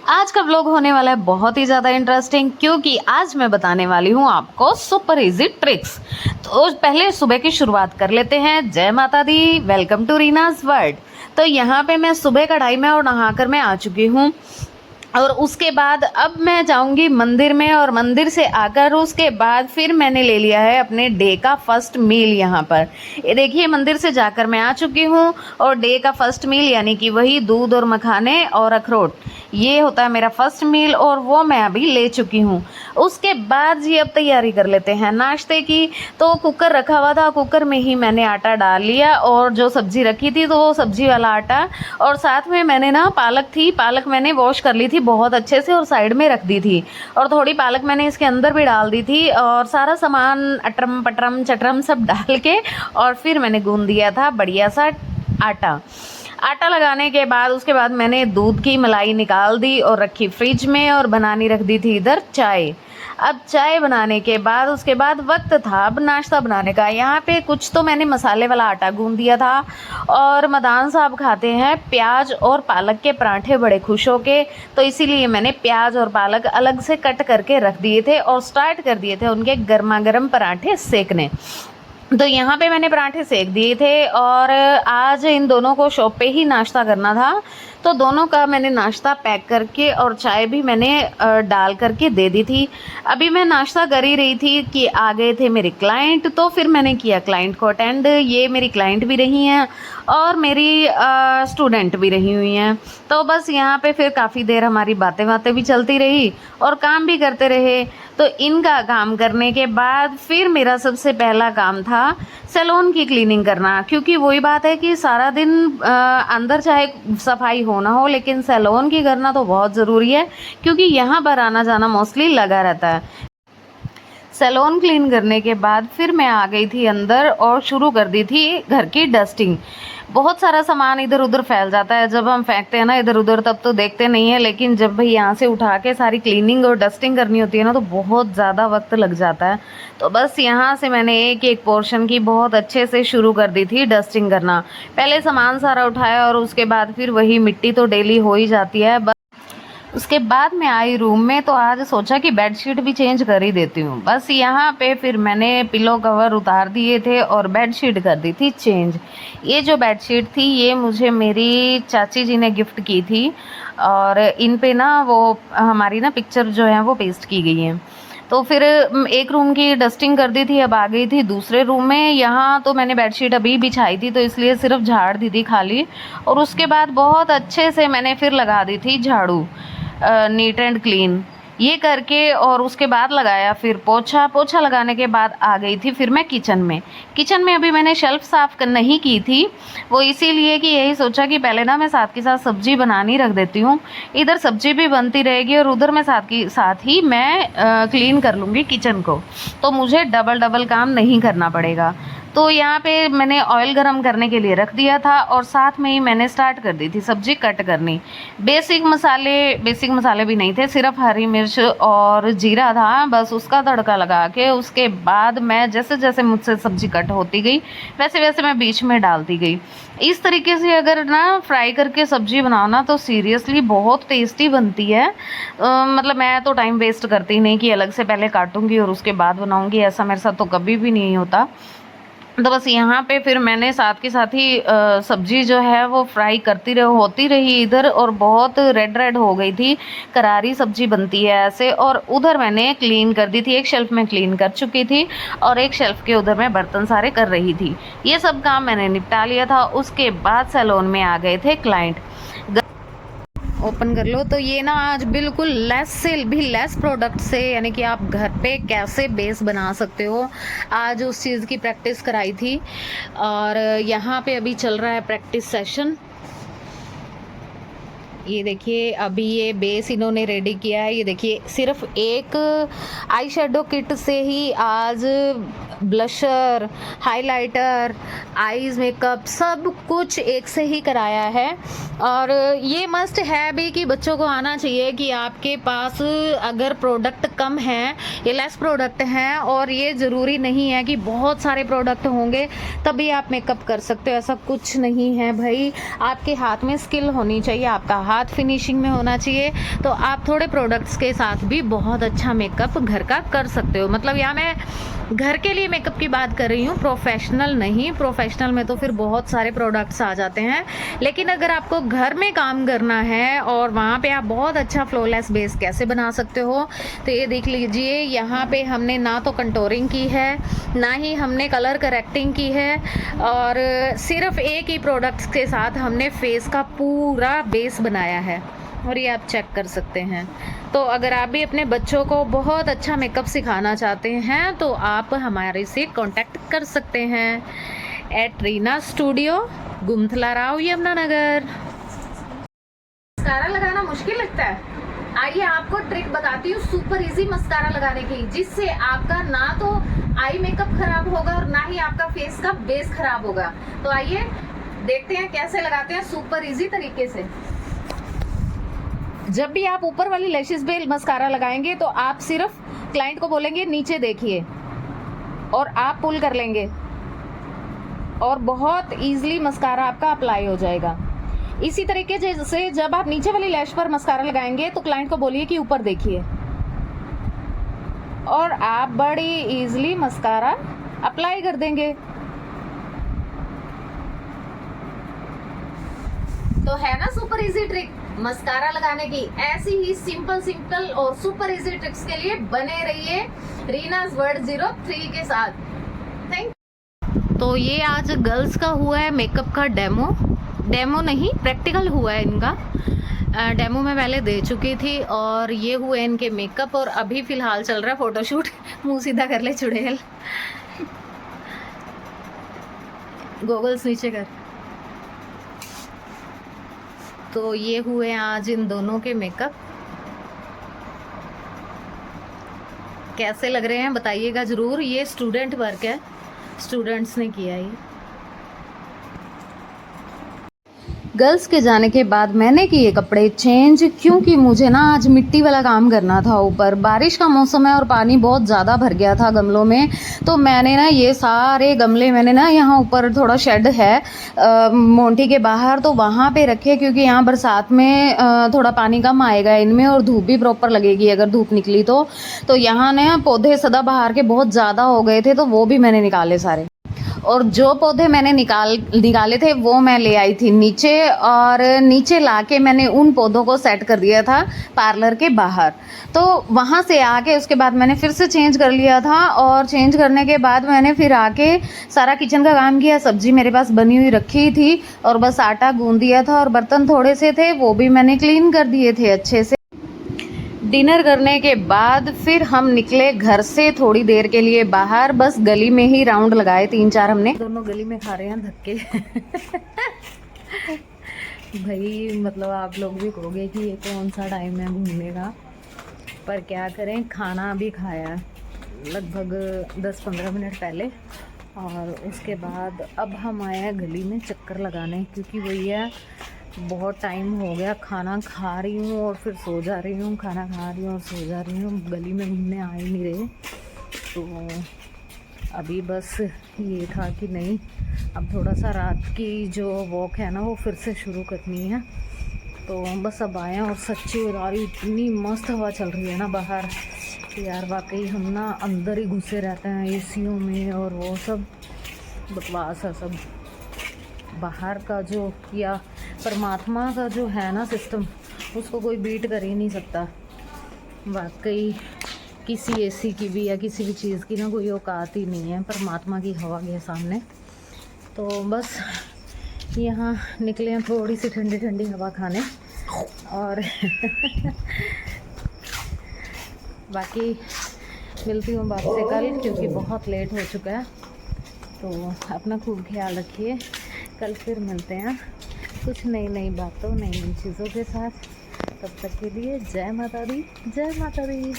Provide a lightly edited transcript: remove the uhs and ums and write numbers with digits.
आज का व्लॉग होने वाला है बहुत ही ज़्यादा इंटरेस्टिंग, क्योंकि आज मैं बताने वाली हूँ आपको सुपर इजी ट्रिक्स। तो पहले सुबह की शुरुआत कर लेते हैं। जय माता दी, वेलकम टू रीनाज वर्ल्ड। तो यहाँ पे मैं सुबह का टाइम है और नहाकर मैं आ चुकी हूँ, और उसके बाद अब मैं जाऊंगी मंदिर में, और मंदिर से आकर उसके बाद फिर मैंने ले लिया है अपने डे का फर्स्ट मील। यहाँ पर ये देखिए, मंदिर से जाकर मैं आ चुकी हूँ, और डे का फर्स्ट मील यानी कि वही दूध और मखाने और अखरोट, ये होता है मेरा फर्स्ट मील, और वो मैं अभी ले चुकी हूँ। उसके बाद जी अब तैयारी कर लेते हैं नाश्ते की। तो कुकर रखा हुआ था, कुकर में ही मैंने आटा डाल लिया, और जो सब्जी रखी थी तो वो सब्जी वाला आटा, और साथ में मैंने ना पालक थी, पालक मैंने वॉश कर ली थी बहुत अच्छे से और साइड में रख दी थी, और थोड़ी पालक मैंने इसके अंदर भी डाल दी थी, और सारा सामान अटरम पटरम चटरम सब डाल के और फिर मैंने गूंद दिया था बढ़िया सा आटा लगाने के बाद उसके बाद मैंने दूध की मलाई निकाल दी और रखी फ्रिज में, और बनानी रख दी थी इधर चाय। अब चाय बनाने के बाद उसके बाद वक्त था अब नाश्ता बनाने का। यहाँ पे कुछ तो मैंने मसाले वाला आटा गूंद दिया था, और मदान साहब खाते हैं प्याज और पालक के पराठे बड़े खुश होके, तो इसीलिए मैंने प्याज और पालक अलग से कट करके रख दिए थे और स्टार्ट कर दिए थे उनके गर्मा गर्म पराठे सेकने। तो यहाँ पे मैंने पराठे सेक दिए थे, और आज इन दोनों को शॉप पे ही नाश्ता करना था, तो दोनों का मैंने नाश्ता पैक करके और चाय भी मैंने डाल करके दे दी थी। अभी मैं नाश्ता कर ही रही थी कि आ गए थे मेरे क्लाइंट, तो फिर मैंने किया क्लाइंट को अटेंड। ये मेरी क्लाइंट भी रही हैं और मेरी स्टूडेंट भी रही हुई हैं। तो बस यहाँ पे फिर काफ़ी देर हमारी बातें भी चलती रही और काम भी करते रहे। तो इनका काम करने के बाद फिर मेरा सबसे पहला काम था सैलून की क्लीनिंग करना, क्योंकि वही बात है कि सारा दिन अंदर चाहे सफाई हो ना हो, लेकिन सैलून की करना तो बहुत ज़रूरी है, क्योंकि यहाँ पर आना जाना मोस्टली लगा रहता है। सैलून क्लीन करने के बाद फिर मैं आ गई थी अंदर और शुरू कर दी थी घर की डस्टिंग। बहुत सारा सामान इधर उधर फैल जाता है, जब हम फेंकते हैं ना इधर उधर तब तो देखते नहीं है, लेकिन जब भाई यहाँ से उठा के सारी क्लीनिंग और डस्टिंग करनी होती है ना, तो बहुत ज़्यादा वक्त लग जाता है। तो बस यहाँ से मैंने एक एक पोर्शन की बहुत अच्छे से शुरू कर दी थी डस्टिंग करना। पहले सामान सारा उठाया, और उसके बाद फिर वही मिट्टी तो डेली हो ही जाती है। उसके बाद मैं आई रूम में, तो आज सोचा कि बेडशीट भी चेंज कर ही देती हूँ। बस यहाँ पे फिर मैंने पिलो कवर उतार दिए थे और बेडशीट कर दी थी चेंज। ये जो बेडशीट थी ये मुझे मेरी चाची जी ने गिफ्ट की थी, और इन पे ना वो हमारी ना पिक्चर जो है वो पेस्ट की गई है। तो फिर एक रूम की डस्टिंग कर दी थी, अब आ गई थी दूसरे रूम में। यहाँ तो मैंने बेडशीट अभी बिछाई थी, तो इसलिए सिर्फ झाड़ दी थी खाली, और उसके बाद बहुत अच्छे से मैंने फिर लगा दी थी झाड़ू, नीट एंड क्लीन ये करके, और उसके बाद लगाया फिर पोछा लगाने के बाद आ गई थी फिर मैं किचन में अभी मैंने शेल्फ साफ़ नहीं की थी, वो इसीलिए कि यही सोचा कि पहले ना मैं साथ के साथ सब्जी बनानी रख देती हूँ, इधर सब्जी भी बनती रहेगी और उधर मैं साथ ही मैं क्लीन कर लूँगी किचन को, तो मुझे डबल काम नहीं करना पड़ेगा। तो यहाँ पे मैंने ऑयल गरम करने के लिए रख दिया था, और साथ में ही मैंने स्टार्ट कर दी थी सब्जी कट करनी। बेसिक मसाले भी नहीं थे, सिर्फ हरी मिर्च और जीरा था, बस उसका तड़का लगा के उसके बाद मैं जैसे जैसे मुझसे सब्जी कट होती गई वैसे वैसे मैं बीच में डालती गई। इस तरीके से अगर ना फ्राई करके सब्जी बनाओ ना, तो सीरियसली बहुत टेस्टी बनती है। मतलब मैं तो टाइम वेस्ट करती नहीं कि अलग से पहले काटूंगी और उसके बाद बनाऊंगी, ऐसा मेरे साथ तो कभी भी नहीं होता। तो बस यहाँ पे फिर मैंने साथ के साथ ही सब्जी जो है वो फ्राई होती रही इधर, और बहुत रेड हो गई थी, करारी सब्जी बनती है ऐसे। और उधर मैंने क्लीन कर दी थी, एक शेल्फ में क्लीन कर चुकी थी, और एक शेल्फ के उधर मैं बर्तन सारे कर रही थी। ये सब काम मैंने निपटा लिया था। उसके बाद सैलून में आ गए थे क्लाइंट। ओपन कर लो, तो ये ना आज बिल्कुल लेस प्रोडक्ट से, यानी कि आप घर पे कैसे बेस बना सकते हो, आज उस चीज़ की प्रैक्टिस कराई थी। और यहाँ पे अभी चल रहा है प्रैक्टिस सेशन। ये देखिए अभी ये बेस इन्होंने रेडी किया है। ये देखिए सिर्फ एक आई शेडो किट से ही आज ब्लशर, हाइलाइटर, आईज मेकअप सब कुछ एक से ही कराया है। और ये मस्ट है भी कि बच्चों को आना चाहिए कि आपके पास अगर प्रोडक्ट कम हैं, ये लेस प्रोडक्ट हैं और ये ज़रूरी नहीं है कि बहुत सारे प्रोडक्ट होंगे तभी आप मेकअप कर सकते हो, ऐसा कुछ नहीं है भाई। आपके हाथ में स्किल होनी चाहिए, आपका हाथ फिनिशिंग में होना चाहिए, तो आप थोड़े प्रोडक्ट्स के साथ भी बहुत अच्छा मेकअप घर का कर सकते हो। मतलब यहाँ मैं घर के लिए मेकअप की बात कर रही हूँ, प्रोफेशनल नहीं। प्रोफेशनल में तो फिर बहुत सारे प्रोडक्ट्स आ जाते हैं, लेकिन अगर आपको घर में काम करना है और वहाँ पे आप बहुत अच्छा फ्लॉलेस बेस कैसे बना सकते हो, तो ये देख लीजिए। यहाँ पे हमने ना तो कंटोरिंग की है, ना ही हमने कलर करेक्टिंग की है, और सिर्फ एक ही प्रोडक्ट्स के साथ हमने फेस का पूरा बेस बनाया है, और ये आप चेक कर सकते हैं। तो अगर आप भी अपने बच्चों को बहुत अच्छा मेकअप सिखाना चाहते हैं तो आप हमारे से कांटेक्ट कर सकते हैं at Reena studio, Gumthala Rao, Yamunanagar. Mascara लगाना मुश्किल लगता है? आइए आपको ट्रिक बताती हूँ सुपर इजी मस्कारा लगाने की, जिससे आपका ना तो आई मेकअप खराब होगा और ना ही आपका फेस का बेस खराब होगा। तो आइए देखते हैं कैसे लगाते हैं सुपर इजी तरीके से। जब भी आप ऊपर वाली लैशेस पे मस्कारा लगाएंगे तो आप सिर्फ क्लाइंट को बोलेंगे नीचे देखिए, और आप पुल कर लेंगे और बहुत इजीली मस्कारा आपका अप्लाई हो जाएगा। इसी तरीके से जब आप नीचे वाली लैश पर मस्कारा लगाएंगे तो क्लाइंट को बोलिए कि ऊपर देखिए, और आप बड़ी इजीली मस्कारा अप्लाई कर देंगे। तो है ना सुपर इजी ट्रिक मस्कारा लगाने की। ऐसी ही सिंपल और सुपर इजी ट्रिक्स के लिए बने रहिए रीनाज वर्ल्ड 03 के साथ। थैंक। तो ये आज गर्ल्स का हुआ है मेकअप का डेमो नहीं, प्रैक्टिकल हुआ है इनका। डेमो मैं पहले दे चुकी थी, और ये हुए इनके मेकअप, और अभी फिलहाल चल रहा है फोटोशूट। मुंह सीधा कर ले चुड़ैल, गॉगल्स नीचे कर। तो ये हुए आज इन दोनों के मेकअप। कैसे लग रहे हैं बताइएगा ज़रूर। ये स्टूडेंट वर्क है, स्टूडेंट्स ने किया ये। गर्ल्स के जाने के बाद मैंने किए कपड़े चेंज, क्योंकि मुझे ना आज मिट्टी वाला काम करना था। ऊपर बारिश का मौसम है और पानी बहुत ज़्यादा भर गया था गमलों में, तो मैंने ना ये सारे गमले मैंने ना यहाँ ऊपर थोड़ा शेड है मोंटी के बाहर, तो वहाँ पे रखे, क्योंकि यहाँ बरसात में थोड़ा पानी कम आएगा इनमें और धूप भी प्रॉपर लगेगी अगर धूप निकली तो यहाँ ना पौधे सदाबहार के बहुत ज़्यादा हो गए थे, तो वो भी मैंने निकाले सारे। और जो पौधे मैंने निकाले थे वो मैं ले आई थी नीचे, और नीचे लाके मैंने उन पौधों को सेट कर दिया था पार्लर के बाहर। तो वहाँ से आके उसके बाद मैंने फिर से चेंज कर लिया था, और चेंज करने के बाद मैंने फिर आके सारा किचन का काम किया। सब्जी मेरे पास बनी हुई रखी थी और बस आटा गूंद दिया था, और बर्तन थोड़े से थे वो भी मैंने क्लीन कर दिए थे अच्छे से। डिनर करने के बाद फिर हम निकले घर से थोड़ी देर के लिए बाहर, बस गली में ही राउंड लगाए 3-4 हमने। दोनों गली में खा रहे हैं धक्के। भाई मतलब आप लोग भी कहोगे कि ये कौन सा टाइम है घूमने का, पर क्या करें, खाना अभी खाया लगभग 10-15 मिनट पहले, और उसके बाद अब हम आए हैं गली में चक्कर लगाने, क्योंकि भैया बहुत टाइम हो गया खाना खा रही हूँ और फिर सो जा रही हूँ, खाना खा रही हूँ और सो जा रही हूँ, गली में घूमने आ ही नहीं रहे। तो अभी बस ये था कि नहीं, अब थोड़ा सा रात की जो वॉक है ना वो फिर से शुरू करनी है। तो बस अब आए हैं, और सच्ची यार इतनी मस्त हवा चल रही है ना बाहर कि यार वाकई हम ना अंदर ही घुसे रहते हैं एसियों में, और वो सब बकवास है सब। बाहर का जो या परमात्मा का जो है ना सिस्टम, उसको कोई बीट कर ही नहीं सकता। वाकई किसी एसी की भी या किसी भी चीज़ की ना कोई औकात ही नहीं है परमात्मा की हवा के सामने। तो बस यहाँ निकले हैं थोड़ी सी ठंडी ठंडी हवा खाने, और बाकी मिलती हूँ बाप से कल, क्योंकि बहुत लेट हो चुका है। तो अपना खूब ख्याल रखिए, कल फिर मिलते हैं कुछ नई बातों नई चीज़ों के साथ। तब तक के लिए जय माता दी, जय माता दी।